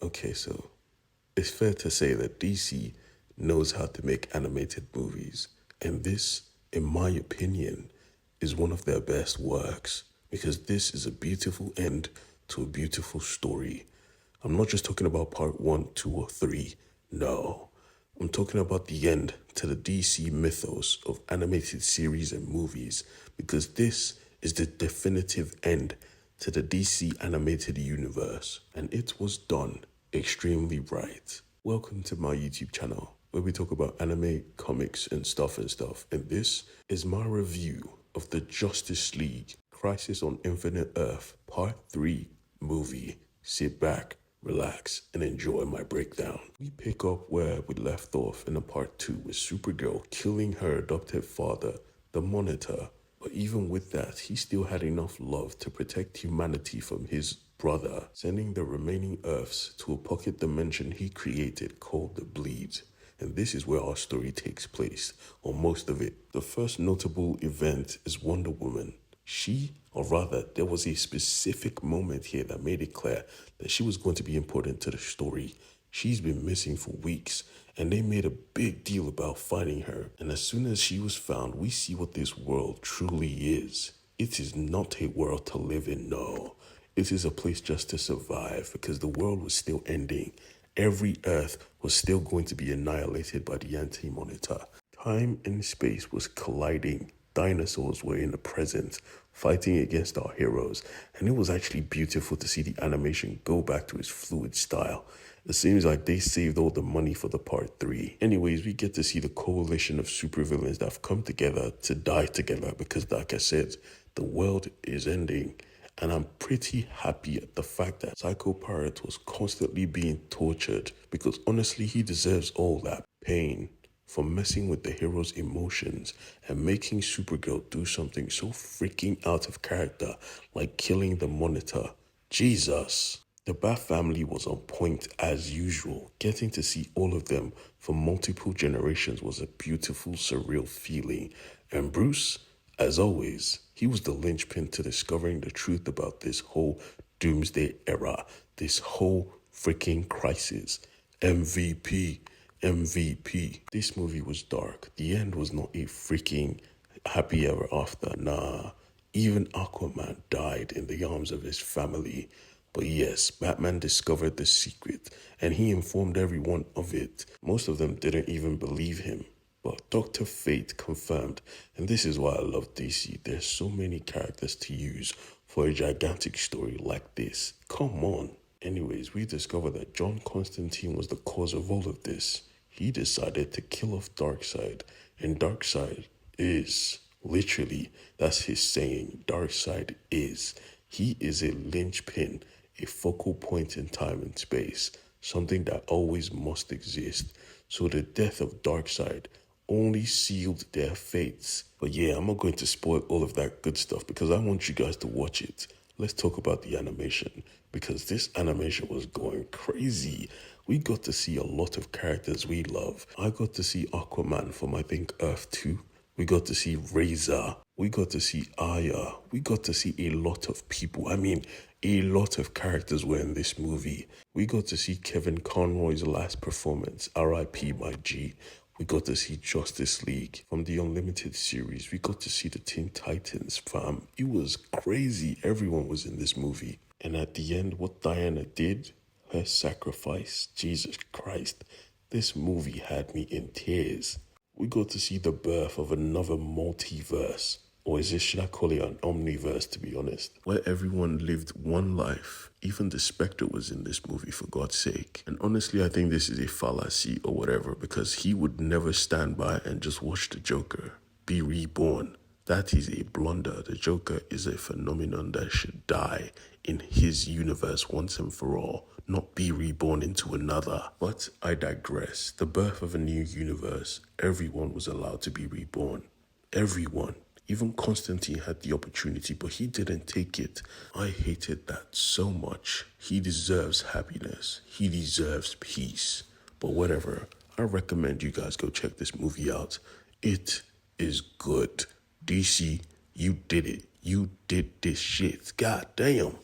Okay, so it's fair to say that DC knows how to make animated movies, and this, in my opinion, is one of their best works because this is a beautiful end to a beautiful story. I'm not just talking about part one, two, or three. No, I'm talking about the end to the DC mythos of animated series and movies because this is the definitive end to the DC animated universe, and it was done extremely right. Welcome to my YouTube channel where we talk about anime, comics, and stuff. And this is my review of the Justice League Crisis on Infinite Earth Part 3 movie. Sit back, relax, and enjoy my breakdown. We pick up where we left off in the part 2 with Supergirl killing her adopted father, the Monitor. But even with that, he still had enough love to protect humanity from his brother, sending the remaining Earths to a pocket dimension he created called the Bleed. And this is where our story takes place, or most of it. The first notable event is Wonder Woman. There was a specific moment here that made it clear that she was going to be important to the story. She's been missing for weeks, and they made a big deal about finding her. And as soon as she was found, we see what this world truly is. It is not a world to live in, no. It is a place just to survive because the world was still ending. Every Earth was still going to be annihilated by the Anti-Monitor. Time and space was colliding. Dinosaurs were in the present, fighting against our heroes, and it was actually beautiful to see the animation go back to its fluid style. It seems like they saved all the money for the part 3. Anyways, we get to see the coalition of supervillains that have come together to die together because, like I said, the world is ending. And I'm pretty happy at the fact that Psycho Pirate was constantly being tortured because honestly, he deserves all that pain for messing with the hero's emotions and making Supergirl do something so freaking out of character like killing the Monitor. Jesus. The Bat family was on point as usual. Getting to see all of them for multiple generations was a beautiful, surreal feeling. And Bruce, as always, he was the linchpin to discovering the truth about this whole doomsday era, this whole freaking crisis. MVP. This movie was dark. The end was not a freaking happy ever after. Nah, even Aquaman died in the arms of his family. But yes, Batman discovered the secret and he informed everyone of it. Most of them didn't even believe him. But Dr. Fate confirmed, and this is why I love DC. There's so many characters to use for a gigantic story like this. Come on. Anyways, we discovered that John Constantine was the cause of all of this. He decided to kill off Darkseid, and Darkseid is, literally, that's his saying, Darkseid is. He is a linchpin, a focal point in time and space, something that always must exist. So the death of Darkseid only sealed their fates. But yeah, I'm not going to spoil all of that good stuff because I want you guys to watch it. Let's talk about the animation because this animation was going crazy. We got to see a lot of characters we love. I got to see Aquaman from I think Earth 2. We got to see Razor. We got to see Aya. We got to see a lot of people. A lot of characters were in this movie. We got to see Kevin Conroy's last performance, R.I.P. my G. We got to see Justice League from the Unlimited series. We got to see the Teen Titans, fam. It was crazy. Everyone was in this movie. And at the end, what Diana did, her sacrifice, Jesus Christ, this movie had me in tears. We got to see the birth of another multiverse. Or should I call it an omniverse, to be honest? Where everyone lived one life. Even the Spectre was in this movie, for God's sake. And honestly, I think this is a fallacy or whatever, because he would never stand by and just watch the Joker be reborn. That is a blunder. The Joker is a phenomenon that should die in his universe once and for all, not be reborn into another. But I digress. The birth of a new universe, everyone was allowed to be reborn. Everyone. Even Constantine had the opportunity, but he didn't take it. I hated that so much. He deserves happiness. He deserves peace. But whatever, I recommend you guys go check this movie out. It is good. DC, you did it. You did this shit. God damn.